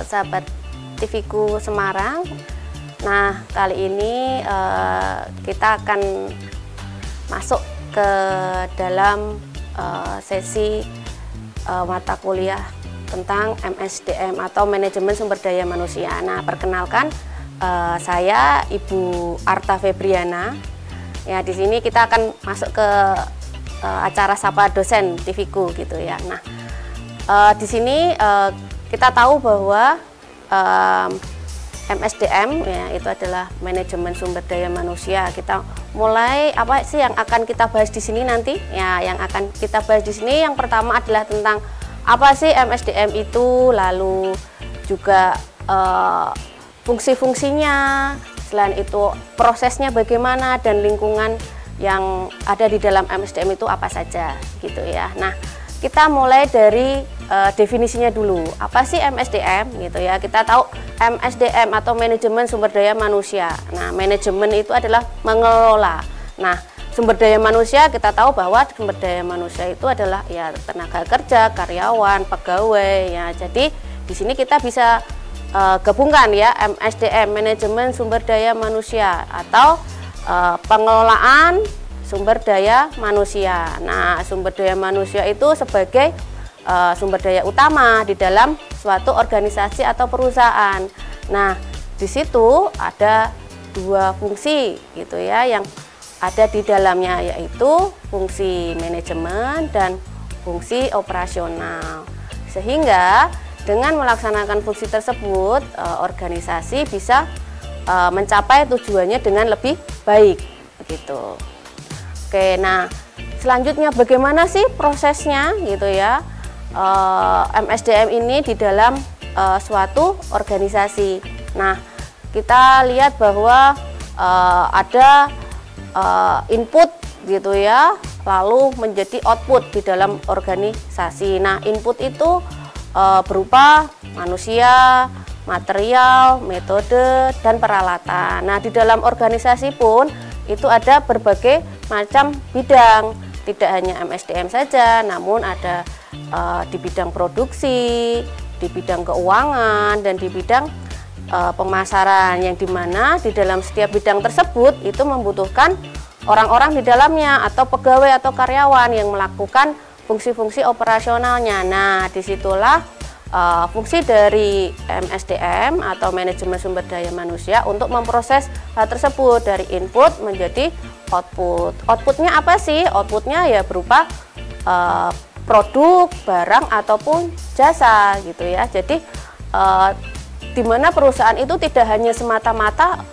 sahabat TV-ku Semarang. Nah, kali ini kita akan masuk ke dalam sesi mata kuliah tentang MSDM atau Manajemen Sumber Daya Manusia. Nah, perkenalkan, saya Ibu Arta Febriana. Ya, di sini kita akan masuk ke acara Sapa Dosen TV-ku gitu ya. Nah, di sini kita tahu bahwa MSDM ya itu adalah Manajemen Sumber Daya Manusia. Kita mulai apa sih yang akan kita bahas di sini nanti? Ya, yang akan kita bahas di sini yang pertama adalah tentang apa sih MSDM itu, lalu juga fungsi-fungsinya, selain itu prosesnya bagaimana, dan lingkungan yang ada di dalam MSDM itu apa saja gitu ya. Nah, kita mulai dari definisinya dulu. Apa sih MSDM gitu ya? Kita tahu MSDM atau Manajemen Sumber Daya Manusia. Nah, manajemen itu adalah mengelola. Nah, sumber daya manusia, kita tahu bahwa sumber daya manusia itu adalah ya tenaga kerja, karyawan, pegawai ya. Jadi di sini kita bisa gabungkan ya MSDM, Manajemen Sumber Daya Manusia, atau pengelolaan sumber daya manusia. Nah, sumber daya manusia itu sebagai sumber daya utama di dalam suatu organisasi atau perusahaan. Nah, di situ ada dua fungsi gitu ya yang ada di dalamnya, yaitu fungsi manajemen dan fungsi operasional. Sehingga dengan melaksanakan fungsi tersebut, organisasi bisa mencapai tujuannya dengan lebih baik begitu. Oke, nah selanjutnya bagaimana sih prosesnya gitu ya? MSDM ini di dalam suatu organisasi. Nah, kita lihat bahwa ada input gitu ya, lalu menjadi output di dalam organisasi. Nah, input itu berupa manusia, material, metode, dan peralatan. Nah, di dalam organisasi pun itu ada berbagai macam bidang, tidak hanya MSDM saja, namun ada di bidang produksi, di bidang keuangan, dan di bidang pemasaran, yang dimana di dalam setiap bidang tersebut itu membutuhkan orang-orang di dalamnya atau pegawai atau karyawan yang melakukan fungsi-fungsi operasionalnya. Nah, disitulah fungsi dari MSDM atau Manajemen Sumber Daya Manusia untuk memproses hal tersebut dari input menjadi output. Outputnya apa sih? Outputnya ya berupa produk, barang, ataupun jasa gitu ya. Jadi di mana perusahaan itu tidak hanya semata-mata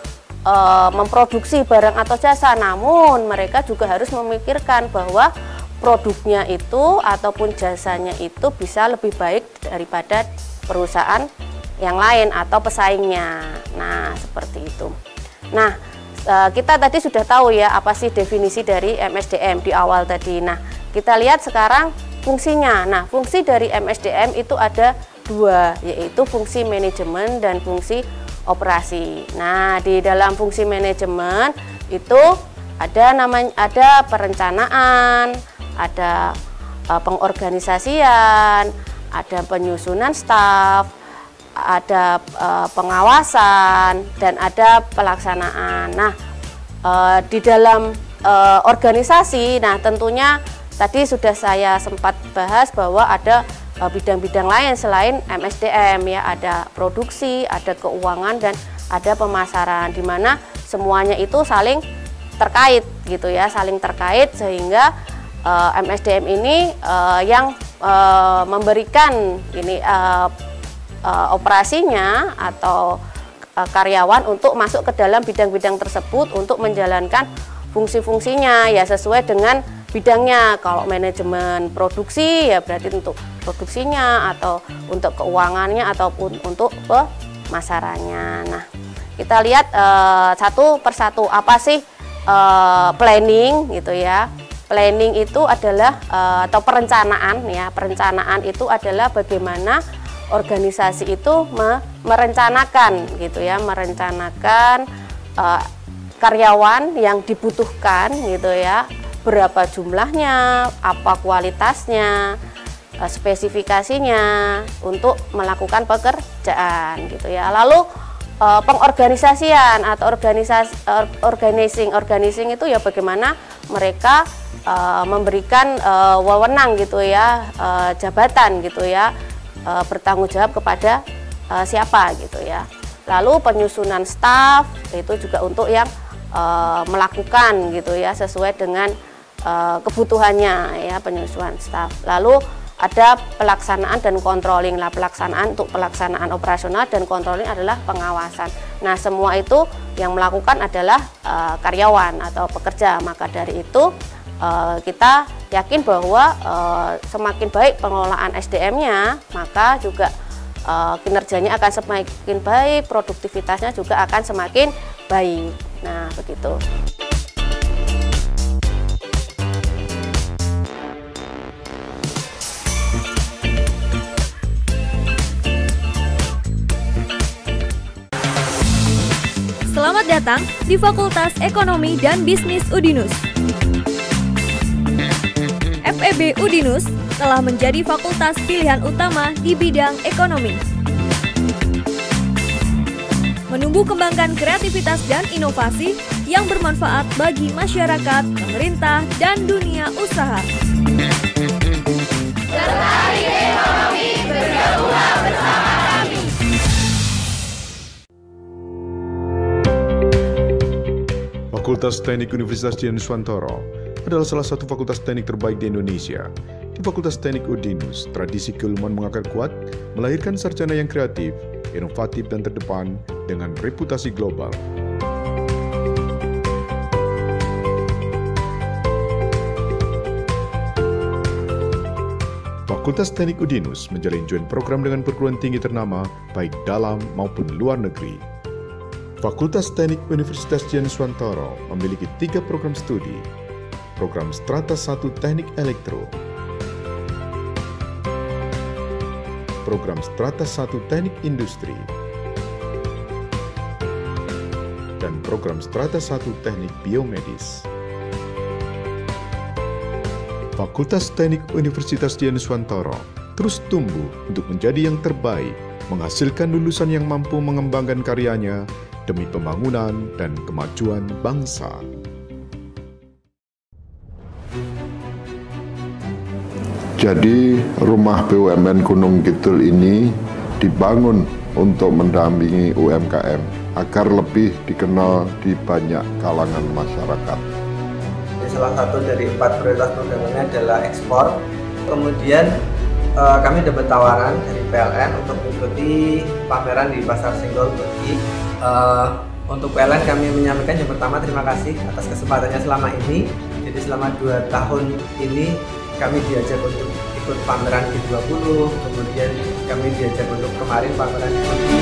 memproduksi barang atau jasa, namun mereka juga harus memikirkan bahwa produknya itu ataupun jasanya itu bisa lebih baik daripada perusahaan yang lain atau pesaingnya. Nah, seperti itu. Nah, kita tadi sudah tahu ya apa sih definisi dari MSDM di awal tadi. Nah, kita lihat sekarang fungsinya. Nah, fungsi dari MSDM itu ada dua, yaitu fungsi manajemen dan fungsi operasi. Nah, di dalam fungsi manajemen itu ada perencanaan, ada pengorganisasian, ada penyusunan staf, ada pengawasan, dan ada pelaksanaan. Nah, di dalam organisasi, nah tentunya tadi sudah saya sempat bahas bahwa ada bidang-bidang lain selain MSDM ya, ada produksi, ada keuangan, dan ada pemasaran, di mana semuanya itu saling terkait gitu ya, saling terkait, sehingga MSDM ini yang memberikan ini operasinya atau karyawan untuk masuk ke dalam bidang-bidang tersebut untuk menjalankan fungsi-fungsinya ya sesuai dengan bidangnya. Kalau manajemen produksi ya berarti untuk produksinya, atau untuk keuangannya, ataupun untuk pemasarannya. Nah, kita lihat satu persatu apa sih planning gitu ya. Planning itu adalah atau perencanaan ya. Perencanaan itu adalah bagaimana organisasi itu merencanakan gitu ya, merencanakan karyawan yang dibutuhkan gitu ya, berapa jumlahnya, apa kualitasnya, spesifikasinya untuk melakukan pekerjaan gitu ya. Lalu pengorganisasian atau organizing itu ya bagaimana mereka memberikan wewenang gitu ya, jabatan gitu ya, bertanggung jawab kepada siapa gitu ya. Lalu penyusunan staf itu juga untuk yang melakukan gitu ya sesuai dengan kebutuhannya ya, penyusunan staf. Lalu ada pelaksanaan dan controlling. Nah, pelaksanaan operasional dan controlling adalah pengawasan. Nah, semua itu yang melakukan adalah karyawan atau pekerja. Maka dari itu kita yakin bahwa semakin baik pengelolaan SDM-nya, maka juga kinerjanya akan semakin baik, produktivitasnya juga akan semakin baik. Nah, begitu. Selamat datang di Fakultas Ekonomi dan Bisnis Udinus. FEB Udinus telah menjadi fakultas pilihan utama di bidang ekonomi. Menumbuh kembangkan kreativitas dan inovasi yang bermanfaat bagi masyarakat, pemerintah, dan dunia usaha. Tertarik ekonomi, bergabunglah bersama kami. Fakultas Teknik Universitas Dian Nuswantoro adalah salah satu fakultas teknik terbaik di Indonesia. Di Fakultas Teknik Udinus, tradisi keilmuan mengakar kuat, melahirkan sarjana yang kreatif, inovatif dan terdepan dengan reputasi global. Fakultas Teknik Udinus menjalin joint program dengan perguruan tinggi ternama baik dalam maupun luar negeri. Fakultas Teknik Universitas Dian Nuswantoro memiliki 3 program studi. Program Strata 1 Teknik Elektro, Program Strata 1 Teknik Industri, dan Program Strata 1 Teknik Biomedis. Fakultas Teknik Universitas Dian Nuswantoro terus tumbuh untuk menjadi yang terbaik, menghasilkan lulusan yang mampu mengembangkan karyanya demi pembangunan dan kemajuan bangsa. Jadi rumah BUMN Gunung Kidul ini dibangun untuk mendampingi UMKM agar lebih dikenal di banyak kalangan masyarakat. Salah satu dari 4 prioritas program ini adalah ekspor. Kemudian kami dapat tawaran dari PLN untuk mengikuti pameran di Pasar Senggol Turki. Untuk PLN kami menyampaikan yang pertama terima kasih atas kesempatannya selama ini. Jadi selama 2 tahun ini kami diajak untuk ikut pameran G20, kemudian kami diajak untuk kemarin pameran di Turki.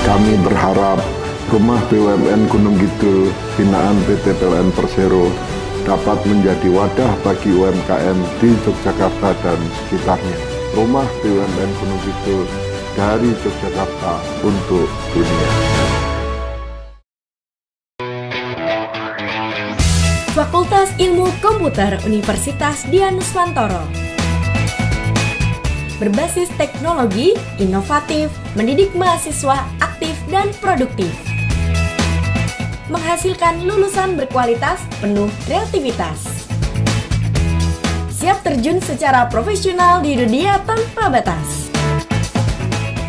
Kami berharap rumah BUMN Gunung Kidul binaan PT PLN Persero dapat menjadi wadah bagi UMKM di Yogyakarta dan sekitarnya. Rumah BUMN Gunung Kidul dari Yogyakarta untuk dunia. Fakultas Ilmu Komputer Universitas Dian Nuswantoro berbasis teknologi, inovatif, mendidik mahasiswa aktif dan produktif, menghasilkan lulusan berkualitas penuh kreativitas, siap terjun secara profesional di dunia tanpa batas.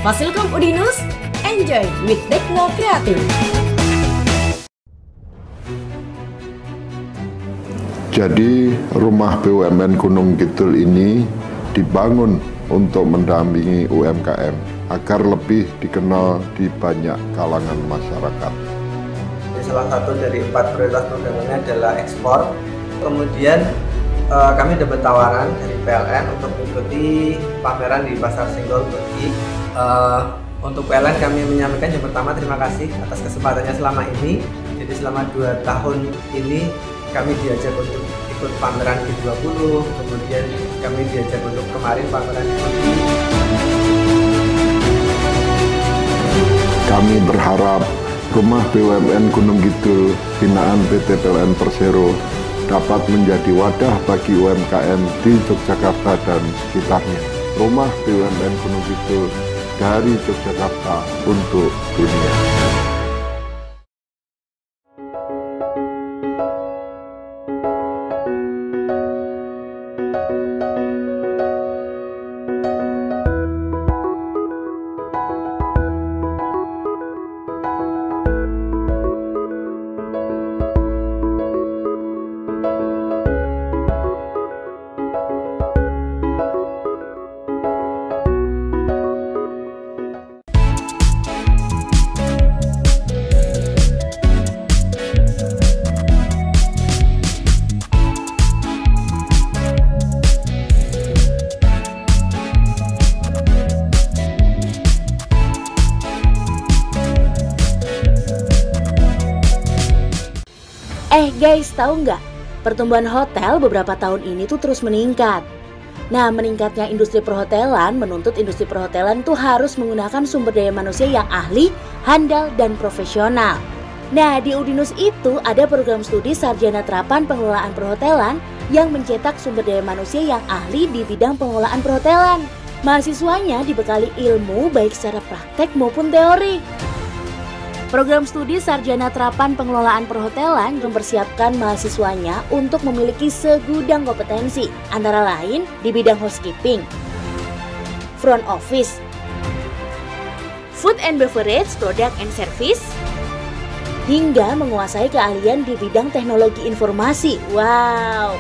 Fasilkom Udinus, enjoy with Tekno Kreatif. Jadi rumah BUMN Gunung Kidul ini dibangun untuk mendampingi UMKM agar lebih dikenal di banyak kalangan masyarakat. Salah satu dari 4 prioritas program ini adalah ekspor. Kemudian kami dapat tawaran dari PLN untuk mengikuti pameran di Pasar Senggol Turki. Untuk PLN kami menyampaikan yang pertama terima kasih atas kesempatannya selama ini. Jadi selama 2 tahun ini kami diajak untuk ikut pameran G20, kemudian kami diajak untuk kemarin pameran di Turki. Kami berharap rumah BUMN Gunung Kidul binaan PT PLN Persero dapat menjadi wadah bagi UMKM di Yogyakarta dan sekitarnya. Rumah BUMN Gunung Kidul dari Yogyakarta untuk dunia. Guys, tahu nggak? Pertumbuhan hotel beberapa tahun ini tuh terus meningkat. Nah, meningkatnya industri perhotelan menuntut industri perhotelan tuh harus menggunakan sumber daya manusia yang ahli, handal, dan profesional. Nah, di Udinus itu ada program studi sarjana terapan pengelolaan perhotelan yang mencetak sumber daya manusia yang ahli di bidang pengelolaan perhotelan. Mahasiswanya dibekali ilmu baik secara praktek maupun teori. Program studi sarjana terapan pengelolaan perhotelan mempersiapkan mahasiswanya untuk memiliki segudang kompetensi, antara lain di bidang housekeeping, front office, food and beverage, product and service, hingga menguasai keahlian di bidang teknologi informasi. Wow!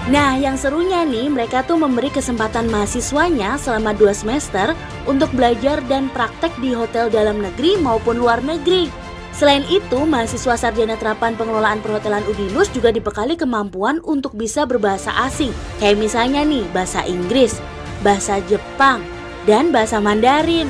Nah, yang serunya nih, mereka tuh memberi kesempatan mahasiswanya selama 2 semester untuk belajar dan praktek di hotel dalam negeri maupun luar negeri. Selain itu, mahasiswa sarjana terapan pengelolaan perhotelan Udinus juga dibekali kemampuan untuk bisa berbahasa asing. Kayak misalnya nih, bahasa Inggris, bahasa Jepang, dan bahasa Mandarin.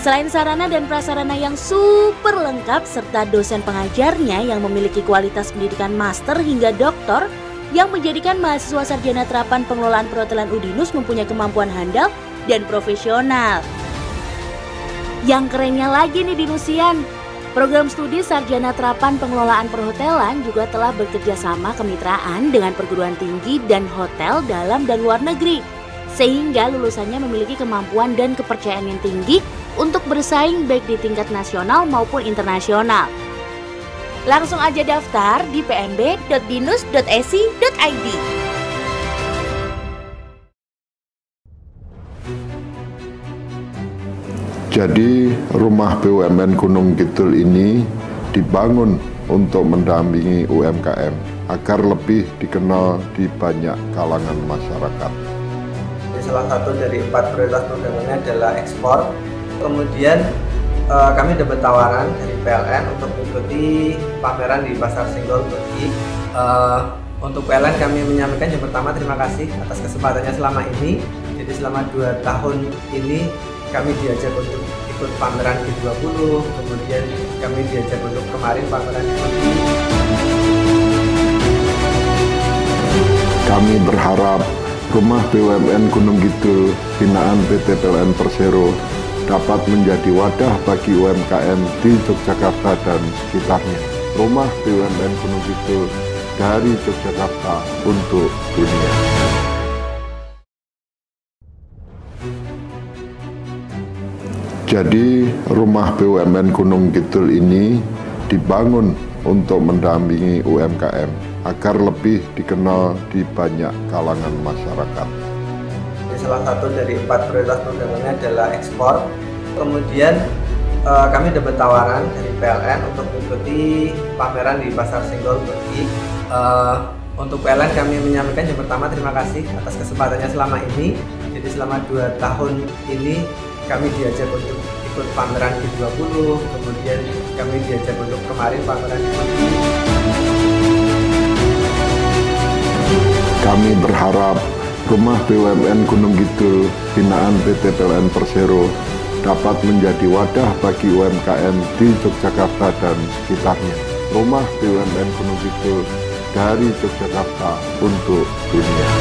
Selain sarana dan prasarana yang super lengkap serta dosen pengajarnya yang memiliki kualitas pendidikan master hingga doktor, yang menjadikan mahasiswa sarjana terapan pengelolaan perhotelan Udinus mempunyai kemampuan handal dan profesional. Yang kerennya lagi nih Dinusian, program studi sarjana terapan pengelolaan perhotelan juga telah bekerja sama kemitraan dengan perguruan tinggi dan hotel dalam dan luar negeri, sehingga lulusannya memiliki kemampuan dan kepercayaan yang tinggi untuk bersaing baik di tingkat nasional maupun internasional. Langsung aja daftar di pnb.dinus.esi.id. Jadi, rumah BUMN Gunung Kidul ini dibangun untuk mendampingi UMKM agar lebih dikenal di banyak kalangan masyarakat. Salah satu dari 4 prioritas programnya adalah ekspor. Kemudian kami dapat tawaran dari PLN untuk mengikuti pameran di Pasar Senggol Turki. Untuk PLN kami menyampaikan yang pertama terima kasih atas kesempatannya selama ini. Jadi selama 2 tahun ini kami diajak untuk ikut pameran G20, kemudian kami diajak untuk kemarin pameran di Turki. Kami berharap rumah BUMN Gunung Kidul binaan PT PLN Persero dapat menjadi wadah bagi UMKM di Yogyakarta dan sekitarnya. Rumah BUMN Gunung Kidul dari Yogyakarta untuk dunia. Jadi, rumah BUMN Gunung Kidul ini dibangun untuk mendampingi UMKM agar lebih dikenal di banyak kalangan masyarakat. Salah satu dari 4 prioritas programnya adalah ekspor. Kemudian kami dapat tawaran dari PLN untuk mengikuti pameran di Pasar Senggol Turki. Untuk PLN kami menyampaikan yang pertama terima kasih atas kesempatannya selama ini. Jadi selama 2 tahun ini kami diajak untuk ikut pameran G20, kemudian kami diajak untuk kemarin pameran di Turki. Kami berharap rumah BUMN Gunung Kidul binaan PT PLN Persero dapat menjadi wadah bagi UMKM di Yogyakarta dan sekitarnya. Rumah BUMN Gunung Kidul dari Yogyakarta untuk dunia.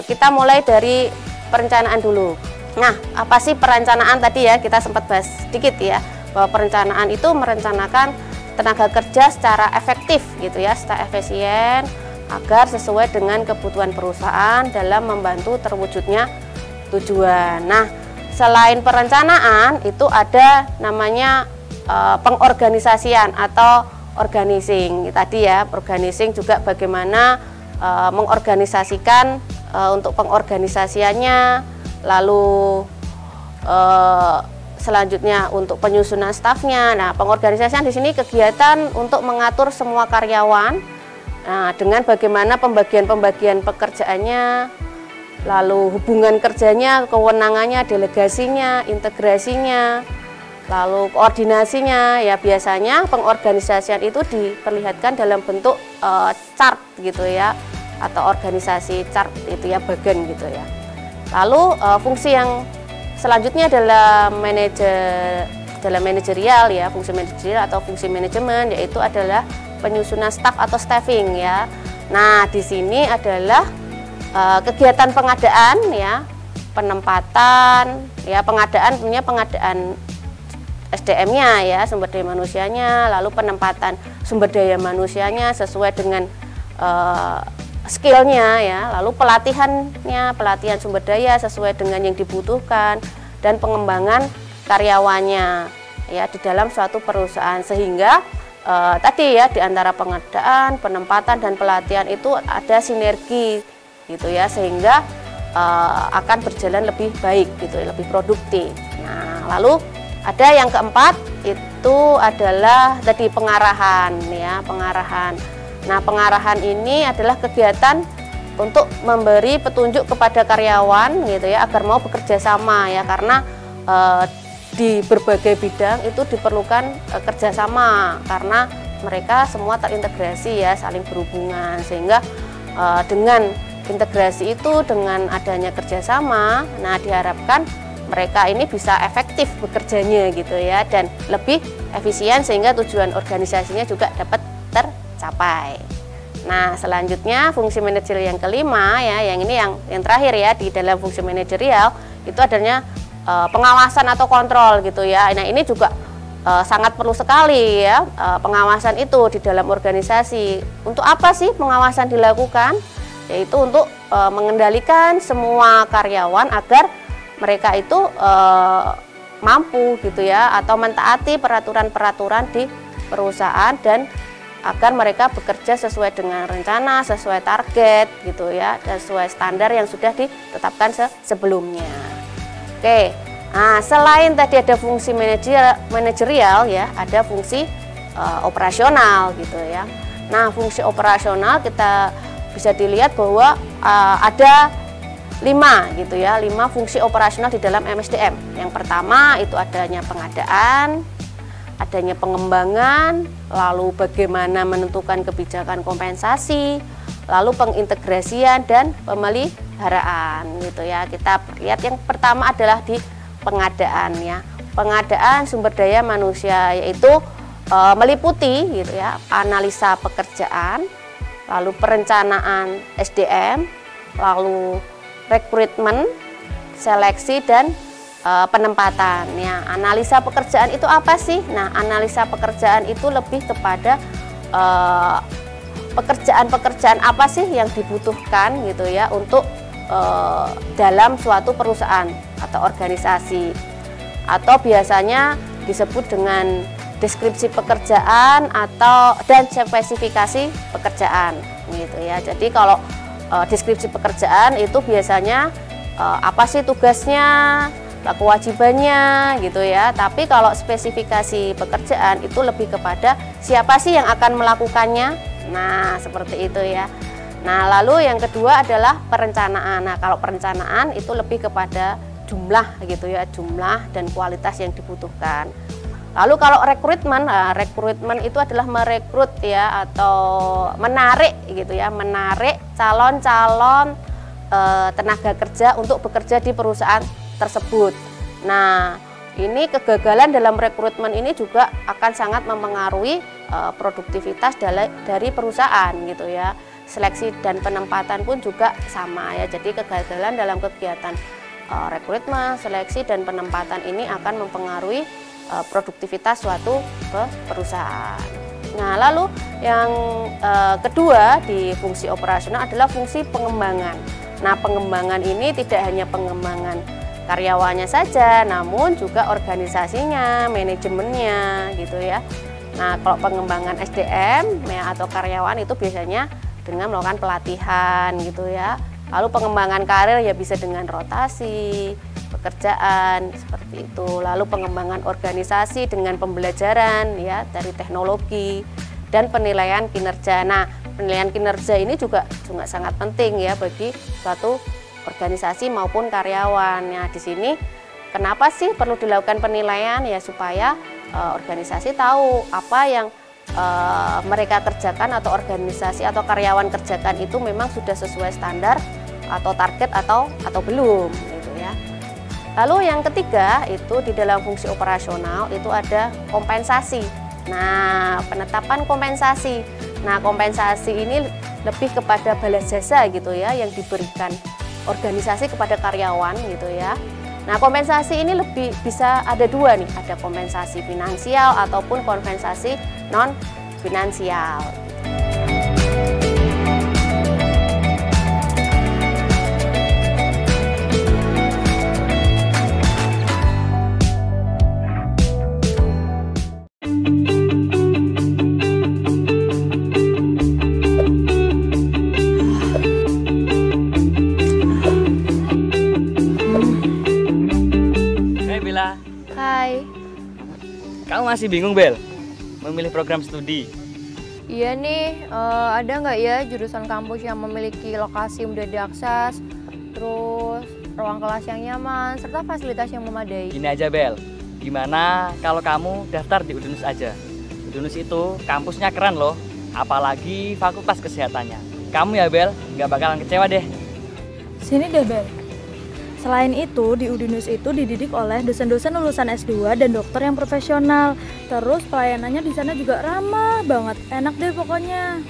kita mulai dari perencanaan dulu. Nah, apa sih perencanaan tadi ya, kita sempat bahas sedikit ya, bahwa perencanaan itu merencanakan tenaga kerja secara efektif gitu ya, secara efisien agar sesuai dengan kebutuhan perusahaan dalam membantu terwujudnya tujuan. Nah, selain perencanaan itu ada namanya pengorganisasian atau organizing tadi ya. Organizing juga bagaimana mengorganisasikan untuk pengorganisasiannya, lalu selanjutnya untuk penyusunan stafnya. Nah, pengorganisasian di sini kegiatan untuk mengatur semua karyawan. Nah, dengan bagaimana pembagian pekerjaannya, lalu hubungan kerjanya, kewenangannya, delegasinya, integrasinya, lalu koordinasinya. Ya, biasanya pengorganisasian itu diperlihatkan dalam bentuk chart gitu ya, atau organisasi chart itu ya, bagan gitu ya. Lalu fungsi yang selanjutnya adalah manajerial ya, fungsi manajerial atau fungsi manajemen, yaitu adalah penyusunan staf atau staffing ya. Nah, di sini adalah kegiatan pengadaan ya, penempatan ya, pengadaan SDM-nya ya, sumber daya manusianya, lalu penempatan sumber daya manusianya sesuai dengan skillnya ya, lalu pelatihan sumber daya sesuai dengan yang dibutuhkan, dan pengembangan karyawannya ya di dalam suatu perusahaan, sehingga tadi ya, di antara pengadaan, penempatan, dan pelatihan itu ada sinergi gitu ya, sehingga akan berjalan lebih baik gitu, lebih produktif. Nah, lalu ada yang keempat itu adalah tadi pengarahan ya, pengarahan. Nah, pengarahan ini adalah kegiatan untuk memberi petunjuk kepada karyawan gitu ya, agar mau bekerja sama ya, karena di berbagai bidang itu diperlukan kerjasama karena mereka semua terintegrasi ya, saling berhubungan, sehingga dengan integrasi itu, dengan adanya kerjasama, nah diharapkan mereka ini bisa efektif bekerjanya gitu ya, dan lebih efisien sehingga tujuan organisasinya juga dapat tercapai. Nah, selanjutnya fungsi manajerial yang kelima ya, yang ini yang terakhir ya, di dalam fungsi manajerial itu adanya pengawasan atau kontrol gitu ya. Nah, ini juga sangat perlu sekali ya, pengawasan itu di dalam organisasi. Untuk apa sih pengawasan dilakukan? Yaitu untuk mengendalikan semua karyawan agar mereka itu mampu gitu ya, atau mentaati peraturan-peraturan di perusahaan, dan agar mereka bekerja sesuai dengan rencana, sesuai target gitu ya, dan sesuai standar yang sudah ditetapkan sebelumnya. Oke, nah selain tadi ada fungsi manajerial ya, ada fungsi operasional gitu ya. Nah, fungsi operasional kita bisa dilihat bahwa ada 5 gitu ya, 5 fungsi operasional di dalam MSDM. Yang pertama itu adanya pengadaan, adanya pengembangan, lalu bagaimana menentukan kebijakan kompensasi, lalu pengintegrasian dan pemeliharaan gitu ya. Kita lihat yang pertama adalah di pengadaan ya. Pengadaan sumber daya manusia, yaitu meliputi gitu ya, analisa pekerjaan, lalu perencanaan SDM, lalu rekrutmen, seleksi, dan penempatan ya. Analisa pekerjaan itu apa sih? Nah, analisa pekerjaan itu lebih kepada pekerjaan-pekerjaan apa sih yang dibutuhkan gitu ya untuk dalam suatu perusahaan atau organisasi, atau biasanya disebut dengan deskripsi pekerjaan dan spesifikasi pekerjaan gitu ya. Jadi kalau deskripsi pekerjaan itu biasanya apa sih tugasnya, kewajibannya gitu ya. Tapi kalau spesifikasi pekerjaan itu lebih kepada siapa sih yang akan melakukannya. Nah, seperti itu ya. Nah, lalu yang kedua adalah perencanaan. Nah, kalau perencanaan itu lebih kepada jumlah gitu ya, jumlah dan kualitas yang dibutuhkan. Lalu kalau rekrutmen itu adalah merekrut ya, atau menarik gitu ya, menarik calon-calon tenaga kerja untuk bekerja di perusahaan tersebut. Nah, ini kegagalan dalam rekrutmen ini juga akan sangat mempengaruhi produktivitas dari perusahaan gitu ya. seleksi dan penempatan pun juga sama ya. Jadi kegagalan dalam kegiatan rekrutmen, seleksi dan penempatan ini akan mempengaruhi produktivitas suatu perusahaan. Nah, lalu yang kedua di fungsi operasional adalah fungsi pengembangan. Nah, pengembangan ini tidak hanya pengembangan karyawannya saja, namun juga organisasinya, manajemennya gitu ya. Nah, kalau pengembangan SDM ya, atau karyawan itu biasanya dengan melakukan pelatihan gitu ya. Lalu pengembangan karir ya bisa dengan rotasi, pekerjaan seperti itu. Lalu pengembangan organisasi dengan pembelajaran ya dari teknologi dan penilaian kinerja. Nah, penilaian kinerja ini juga sangat penting ya bagi suatu organisasi maupun karyawan. Nah, di sini kenapa sih perlu dilakukan penilaian ya supaya organisasi tahu apa yang mereka kerjakan atau organisasi atau karyawan kerjakan itu memang sudah sesuai standar atau target atau belum gitu ya. Lalu yang ketiga itu di dalam fungsi operasional itu ada kompensasi. Nah, penetapan kompensasi. Nah, kompensasi ini lebih kepada balas jasa gitu ya yang diberikan organisasi kepada karyawan gitu ya. Nah, kompensasi ini lebih bisa ada dua nih, ada kompensasi finansial ataupun kompensasi non finansial. Hai. Kamu masih bingung, Bel? Memilih program studi? Iya nih, ada nggak ya jurusan kampus yang memiliki lokasi mudah diakses, terus ruang kelas yang nyaman, serta fasilitas yang memadai? Gini aja, Bel. Gimana kalau kamu daftar di Udinus aja? Udinus itu kampusnya keren loh, apalagi fakultas kesehatannya. Kamu ya, Bel, nggak bakalan kecewa deh. Sini deh, Bel. Selain itu, di Udinus itu dididik oleh dosen-dosen lulusan S2 dan dokter yang profesional. Terus pelayanannya di sana juga ramah banget, enak deh pokoknya.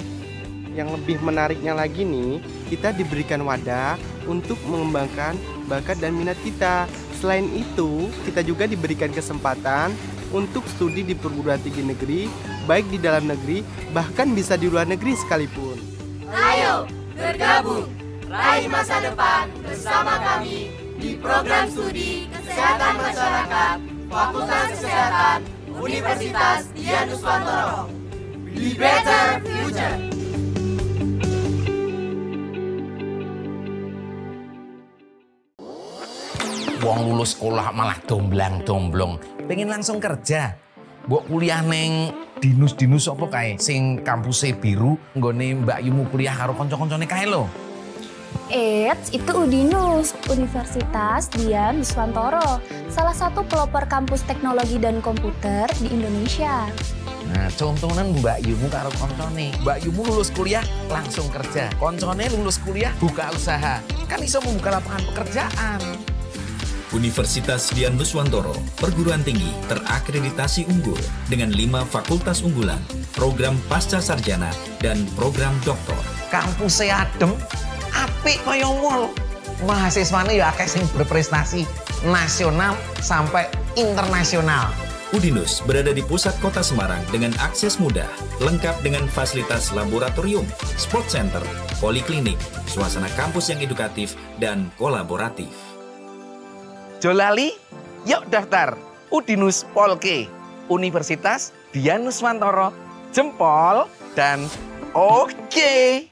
Yang lebih menariknya lagi nih, kita diberikan wadah untuk mengembangkan bakat dan minat kita. Selain itu, kita juga diberikan kesempatan untuk studi di perguruan tinggi negeri, baik di dalam negeri, bahkan bisa di luar negeri sekalipun. Ayo bergabung, raih masa depan bersama kami di program studi Kesehatan Masyarakat Fakultas Kesehatan Universitas Dian Nuswantoro. Be Better Future. Wong lulus sekolah malah domblang-domblong, pengen langsung kerja. Mbok kuliah neng dinus-dinus apa kae sing kampusnya biru, nggone Mbak Yumu kuliah karo kanca-kancane kae lho. Eits, itu Udinus, Universitas Dian Nuswantoro, salah satu pelopor kampus teknologi dan komputer di Indonesia. Nah, contohnya Mbak Yumu karo koncone. Mbak Yumu lulus kuliah langsung kerja, koncone lulus kuliah buka usaha, kan iso membuka lapangan pekerjaan. Universitas Dian Nuswantoro, perguruan tinggi terakreditasi unggul dengan 5 fakultas unggulan, program pasca sarjana dan program doktor. Kampusnya adem, apik kaya mall. Mahasiswane ya akeh sing berprestasi nasional sampai internasional. Udinus berada di pusat kota Semarang dengan akses mudah, lengkap dengan fasilitas laboratorium, sport center, poliklinik, suasana kampus yang edukatif dan kolaboratif. Jolali, yuk daftar Udinus Polke, Universitas Dian Nuswantoro, jempol dan oke.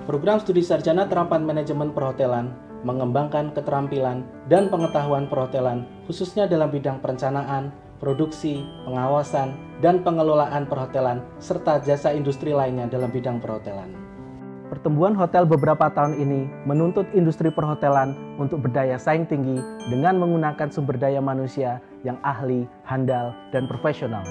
Program studi sarjana terapan manajemen perhotelan mengembangkan keterampilan dan pengetahuan perhotelan khususnya dalam bidang perencanaan, produksi, pengawasan, dan pengelolaan perhotelan serta jasa industri lainnya dalam bidang perhotelan. Pertumbuhan hotel beberapa tahun ini menuntut industri perhotelan untuk berdaya saing tinggi dengan menggunakan sumber daya manusia yang ahli, handal, dan profesional.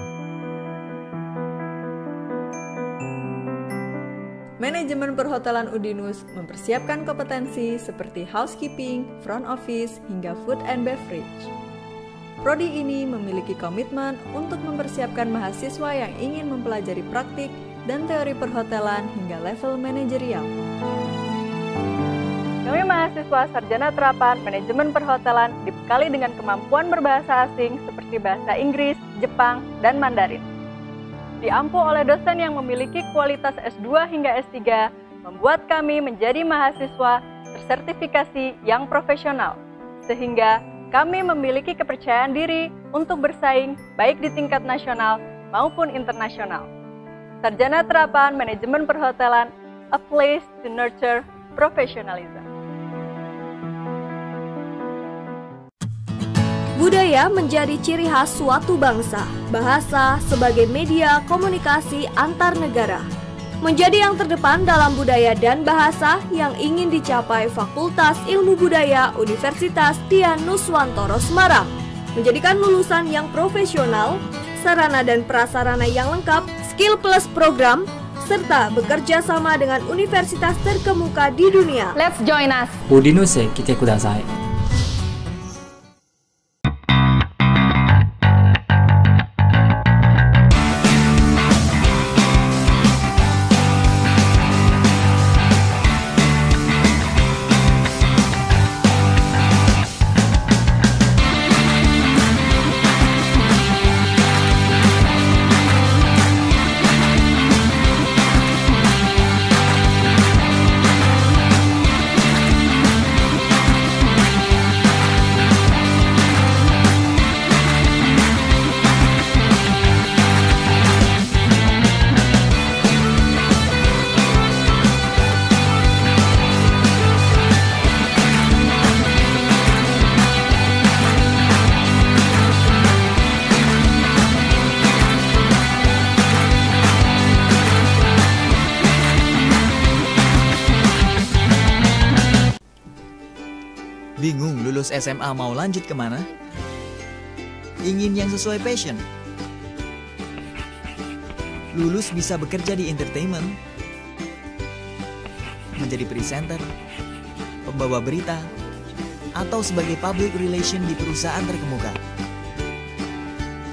Manajemen Perhotelan Udinus mempersiapkan kompetensi seperti housekeeping, front office, hingga food and beverage. Prodi ini memiliki komitmen untuk mempersiapkan mahasiswa yang ingin mempelajari praktik dan teori perhotelan hingga level manajerial. Kami mahasiswa Sarjana Terapan Manajemen Perhotelan dibekali dengan kemampuan berbahasa asing seperti bahasa Inggris, Jepang, dan Mandarin. Diampu oleh dosen yang memiliki kualitas S2 hingga S3, membuat kami menjadi mahasiswa tersertifikasi yang profesional, sehingga kami memiliki kepercayaan diri untuk bersaing baik di tingkat nasional maupun internasional. Sarjana Terapan Manajemen Perhotelan, a place to nurture professionalism. Budaya menjadi ciri khas suatu bangsa. Bahasa sebagai media komunikasi antar negara menjadi yang terdepan dalam budaya dan bahasa yang ingin dicapai Fakultas Ilmu Budaya Universitas Dian Nuswantoro Semarang. Menjadikan lulusan yang profesional, sarana dan prasarana yang lengkap, skill plus program, serta bekerja sama dengan universitas terkemuka di dunia. Let's join us. Udinusへ来てください. Bingung lulus SMA mau lanjut kemana? Ingin yang sesuai passion? Lulus bisa bekerja di entertainment, menjadi presenter, pembawa berita, atau sebagai public relation di perusahaan terkemuka.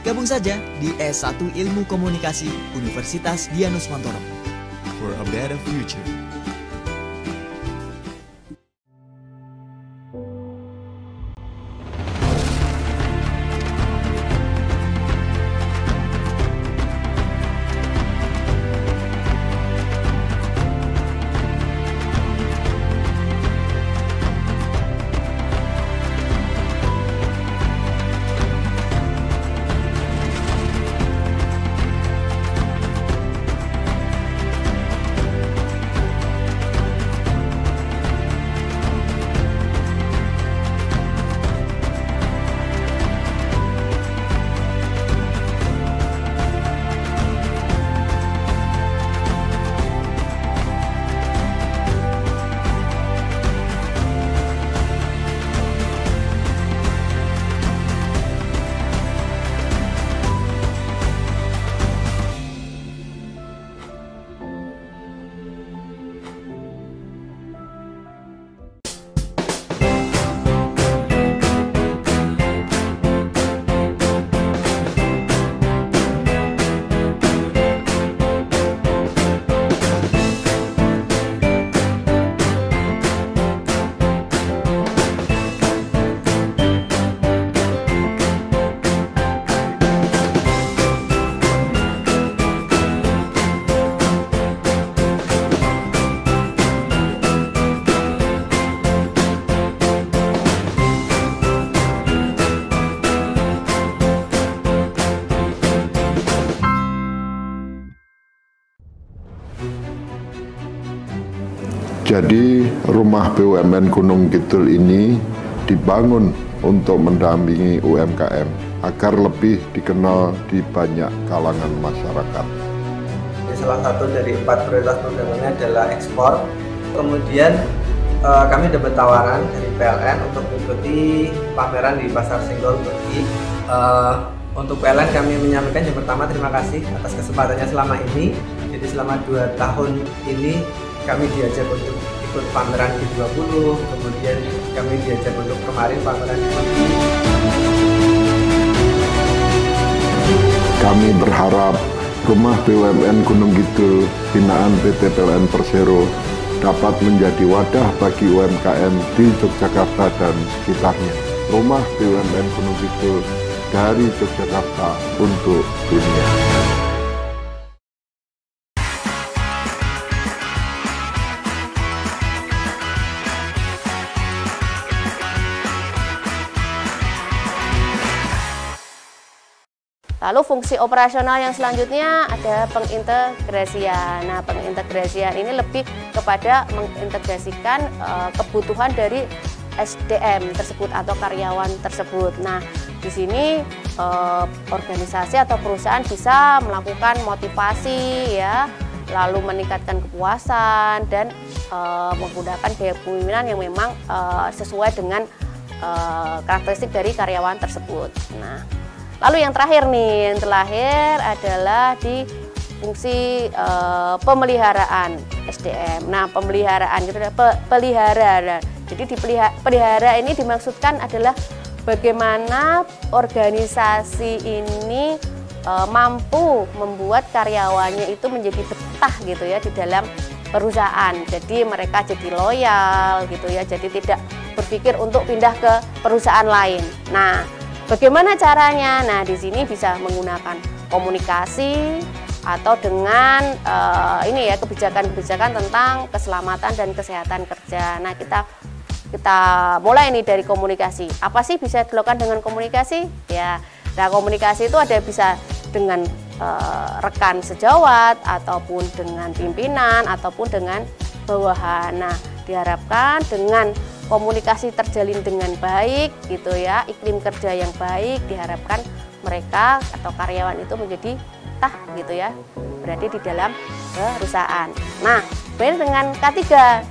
Gabung saja di S1 Ilmu Komunikasi Universitas Dian Nuswantoro. For a better future. Jadi rumah BUMN Gunung Kidul ini dibangun untuk mendampingi UMKM agar lebih dikenal di banyak kalangan masyarakat. Salah satu dari 4 prioritas programnya adalah ekspor. Kemudian kami dapat tawaran dari PLN untuk mengikuti pameran di Pasar Senggol Turki. Untuk PLN kami menyampaikan yang pertama terima kasih atas kesempatannya selama ini. Jadi selama 2 tahun ini kami diajak untuk ikut pameran G20, kemudian kami diajak untuk kemarin pameran G20. Kami berharap Rumah BUMN Gunung Kidul binaan PT PLN Persero dapat menjadi wadah bagi UMKM di Yogyakarta dan sekitarnya. Rumah BUMN Gunung Kidul dari Yogyakarta untuk dunia. Lalu fungsi operasional yang selanjutnya ada pengintegrasian. Nah, pengintegrasian ini lebih kepada mengintegrasikan kebutuhan dari SDM tersebut atau karyawan tersebut. Nah, di sini organisasi atau perusahaan bisa melakukan motivasi ya, lalu meningkatkan kepuasan dan menggunakan gaya kepemimpinan yang memang sesuai dengan karakteristik dari karyawan tersebut. Nah, lalu yang terakhir nih, yang terakhir adalah di fungsi pemeliharaan SDM. Nah, pemeliharaan gitu, pelihara. Jadi di pelihara ini dimaksudkan adalah bagaimana organisasi ini mampu membuat karyawannya itu menjadi betah gitu ya di dalam perusahaan. Jadi mereka jadi loyal gitu ya. Jadi tidak berpikir untuk pindah ke perusahaan lain. Nah, bagaimana caranya? Nah, di sini bisa menggunakan komunikasi atau dengan ini ya, kebijakan-kebijakan tentang keselamatan dan kesehatan kerja. Nah, kita mulai nih dari komunikasi. Apa sih bisa dilakukan dengan komunikasi? Ya, nah komunikasi itu ada bisa dengan rekan sejawat ataupun dengan pimpinan ataupun dengan bawahan. Nah, diharapkan dengan komunikasi terjalin dengan baik gitu ya, iklim kerja yang baik, diharapkan mereka atau karyawan itu menjadi betah gitu ya, berada di dalam perusahaan. Nah, beda dengan K3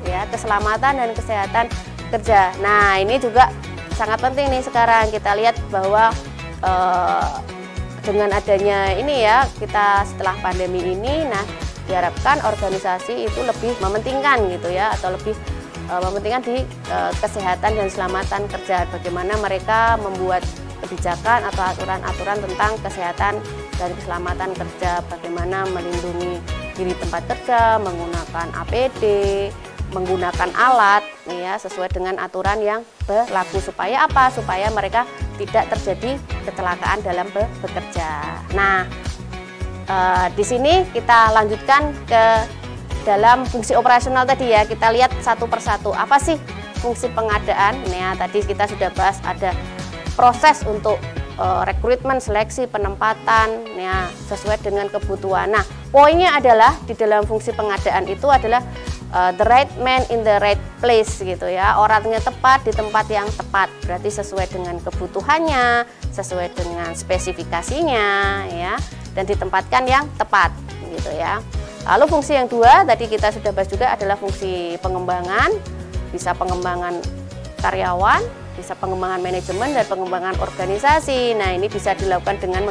ya, keselamatan dan kesehatan kerja. Nah, ini juga sangat penting nih sekarang kita lihat bahwa dengan adanya ini ya, kita setelah pandemi ini, nah diharapkan organisasi itu lebih mementingkan gitu ya, atau lebih mementingkan di kesehatan dan keselamatan kerja. Bagaimana mereka membuat kebijakan atau aturan-aturan tentang kesehatan dan keselamatan kerja, bagaimana melindungi diri tempat kerja, menggunakan APD, menggunakan alat ya sesuai dengan aturan yang berlaku, supaya apa? Supaya mereka tidak terjadi kecelakaan dalam bekerja. Nah, di sini kita lanjutkan ke dalam fungsi operasional tadi ya. Kita lihat satu persatu. Apa sih fungsi pengadaan? Nah, tadi kita sudah bahas ada proses untuk rekrutmen, seleksi, penempatan ya sesuai dengan kebutuhan. Nah, poinnya adalah di dalam fungsi pengadaan itu adalah the right man in the right place gitu ya. Orangnya tepat di tempat yang tepat. Berarti sesuai dengan kebutuhannya, sesuai dengan spesifikasinya ya, dan ditempatkan yang tepat gitu ya. Lalu fungsi yang dua tadi kita sudah bahas juga adalah fungsi pengembangan. Bisa pengembangan karyawan, bisa pengembangan manajemen dan pengembangan organisasi. Nah, ini bisa dilakukan dengan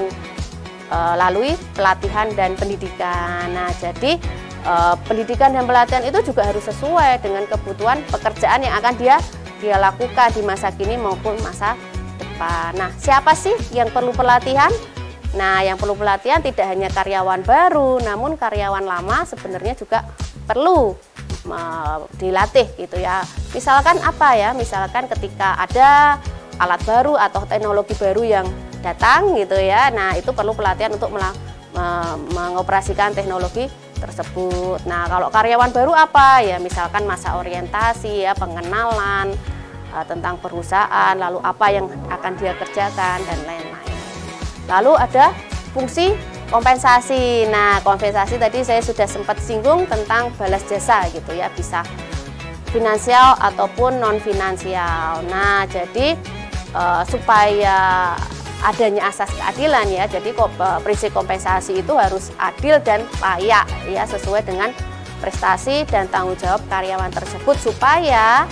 melalui pelatihan dan pendidikan. Nah, jadi pendidikan dan pelatihan itu juga harus sesuai dengan kebutuhan pekerjaan yang akan dia lakukan di masa kini maupun masa depan. Nah, siapa sih yang perlu pelatihan? Nah, yang perlu pelatihan tidak hanya karyawan baru, namun karyawan lama sebenarnya juga perlu dilatih gitu ya. Misalkan apa ya? Misalkan ketika ada alat baru atau teknologi baru yang datang gitu ya. Nah, itu perlu pelatihan untuk mengoperasikan teknologi tersebut. Nah, kalau karyawan baru apa ya? Misalkan masa orientasi ya, pengenalan tentang perusahaan, lalu apa yang akan dia kerjakan dan lain-lain. Lalu ada fungsi kompensasi. Nah, kompensasi tadi saya sudah sempat singgung tentang balas jasa gitu ya, bisa finansial ataupun non finansial. Nah, jadi supaya adanya asas keadilan ya, jadi prinsip kompensasi itu harus adil dan layak ya, sesuai dengan prestasi dan tanggung jawab karyawan tersebut, supaya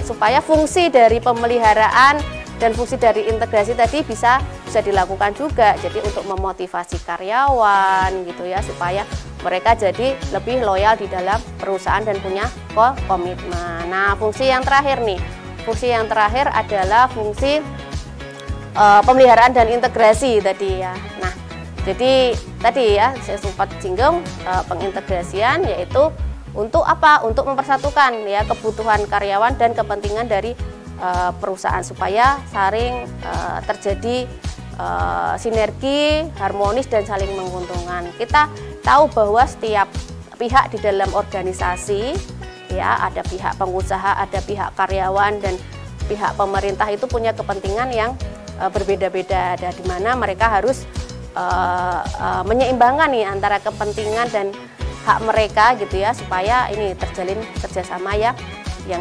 supaya fungsi dari pemeliharaan dan fungsi dari integrasi tadi bisa bisa dilakukan juga, jadi untuk memotivasi karyawan gitu ya, supaya mereka jadi lebih loyal di dalam perusahaan dan punya komitmen. Nah, fungsi yang terakhir nih, fungsi yang terakhir adalah fungsi pemeliharaan dan integrasi tadi ya. Nah, jadi tadi ya saya sempat singgung pengintegrasian, yaitu untuk apa? Untuk mempersatukan ya kebutuhan karyawan dan kepentingan dari perusahaan supaya saling terjadi sinergi, harmonis dan saling menguntungkan. Kita tahu bahwa setiap pihak di dalam organisasi ya, ada pihak pengusaha, ada pihak karyawan dan pihak pemerintah itu punya kepentingan yang berbeda-beda, di mana mereka harus menyeimbangkan nih antara kepentingan dan hak mereka gitu ya, supaya ini terjalin kerjasama yang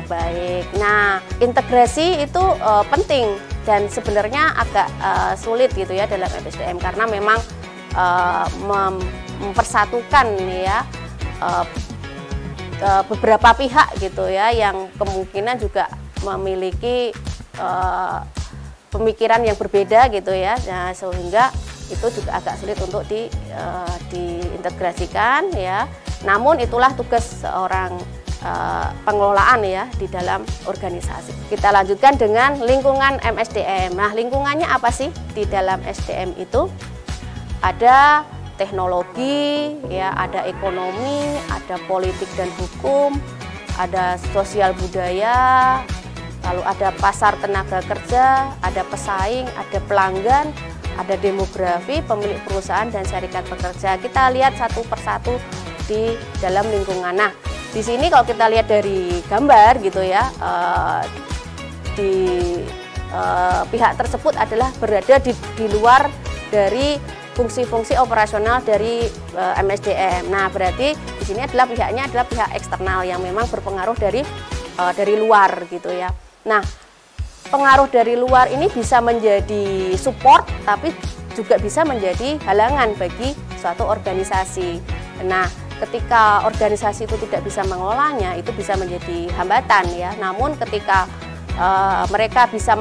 baik. Nah, integrasi itu penting dan sebenarnya agak sulit gitu ya dalam MSDM, karena memang mempersatukan ya beberapa pihak gitu ya, yang kemungkinan juga memiliki pemikiran yang berbeda gitu ya. Nah, sehingga itu juga agak sulit untuk diintegrasikan ya. Namun itulah tugas seorang pengelolaan ya di dalam organisasi. Kita lanjutkan dengan lingkungan MSDM. Nah, lingkungannya apa sih di dalam SDM itu? Ada teknologi ya, ada ekonomi, ada politik dan hukum, ada sosial budaya, lalu ada pasar tenaga kerja, ada pesaing, ada pelanggan, ada demografi, pemilik perusahaan dan serikat pekerja. Kita lihat satu persatu di dalam lingkungan. Nah, di sini kalau kita lihat dari gambar gitu ya, pihak tersebut adalah berada di luar dari fungsi-fungsi operasional dari MSDM. Nah, berarti di sini adalah pihaknya adalah pihak eksternal yang memang berpengaruh dari luar gitu ya. Nah, pengaruh dari luar ini bisa menjadi support, tapi juga bisa menjadi halangan bagi suatu organisasi. Nah, ketika organisasi itu tidak bisa mengelolanya, itu bisa menjadi hambatan ya. Namun ketika mereka bisa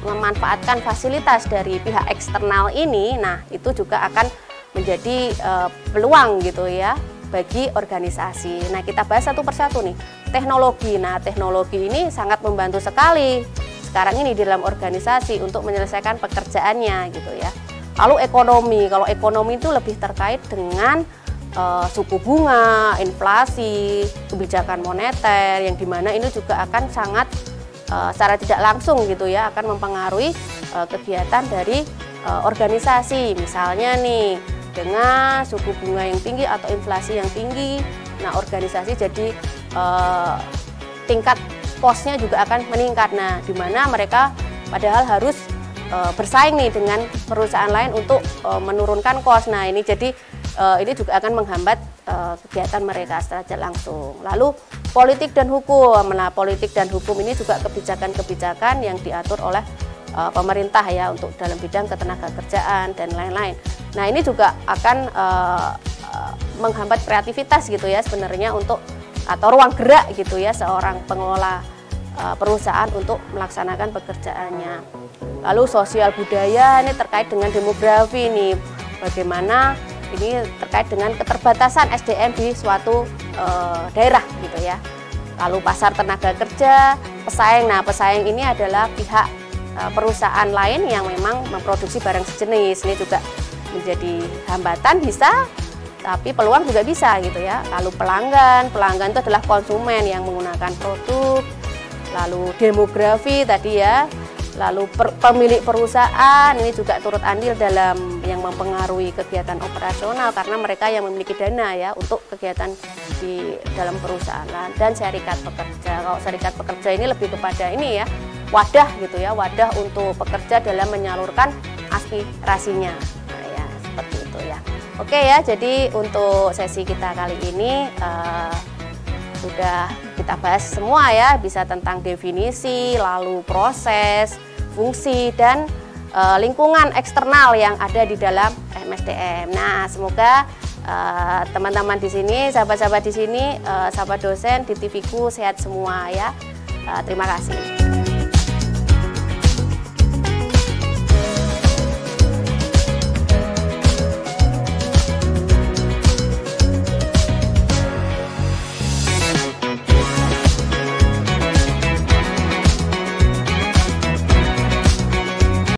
memanfaatkan fasilitas dari pihak eksternal ini, nah itu juga akan menjadi peluang gitu ya bagi organisasi. Nah, kita bahas satu persatu nih. Teknologi. Nah, teknologi ini sangat membantu sekali sekarang ini di dalam organisasi untuk menyelesaikan pekerjaannya gitu ya. Lalu ekonomi. Kalau ekonomi itu lebih terkait dengan suku bunga, inflasi, kebijakan moneter, yang dimana ini juga akan sangat secara tidak langsung gitu ya akan mempengaruhi kegiatan dari organisasi. Misalnya nih, dengan suku bunga yang tinggi atau inflasi yang tinggi, nah organisasi jadi tingkat cost-nya juga akan meningkat. Nah, di mana mereka padahal harus bersaing nih dengan perusahaan lain untuk menurunkan cost. Nah, ini jadi ini juga akan menghambat kegiatan mereka secara tidak langsung. Lalu politik dan hukum. Nah, politik dan hukum ini juga kebijakan-kebijakan yang diatur oleh pemerintah ya untuk dalam bidang ketenagakerjaan dan lain-lain. Nah, ini juga akan menghambat kreativitas gitu ya sebenarnya untuk atau ruang gerak gitu ya seorang pengelola perusahaan untuk melaksanakan pekerjaannya. Lalu sosial budaya ini terkait dengan demografi nih, bagaimana ini terkait dengan keterbatasan SDM di suatu daerah gitu ya. Lalu pasar tenaga kerja, pesaing. Nah, pesaing ini adalah pihak perusahaan lain yang memang memproduksi barang sejenis. Ini juga menjadi hambatan bisa, tapi peluang juga bisa gitu ya. Lalu pelanggan itu adalah konsumen yang menggunakan produk. Lalu demografi tadi ya. Lalu pemilik perusahaan ini juga turut andil dalam yang mempengaruhi kegiatan operasional karena mereka yang memiliki dana ya untuk kegiatan di dalam perusahaan. Dan serikat pekerja. Kalau serikat pekerja ini lebih kepada ini ya, wadah gitu ya, wadah untuk pekerja dalam menyalurkan aspirasinya. Nah, ya seperti itu ya. Oke ya, jadi untuk sesi kita kali ini sudah kita bahas semua ya, bisa tentang definisi, lalu proses, fungsi, dan lingkungan eksternal yang ada di dalam MSDM. Nah, semoga teman-teman di sini, sahabat-sahabat di sini, sahabat dosen di TVku sehat semua ya. Terima kasih.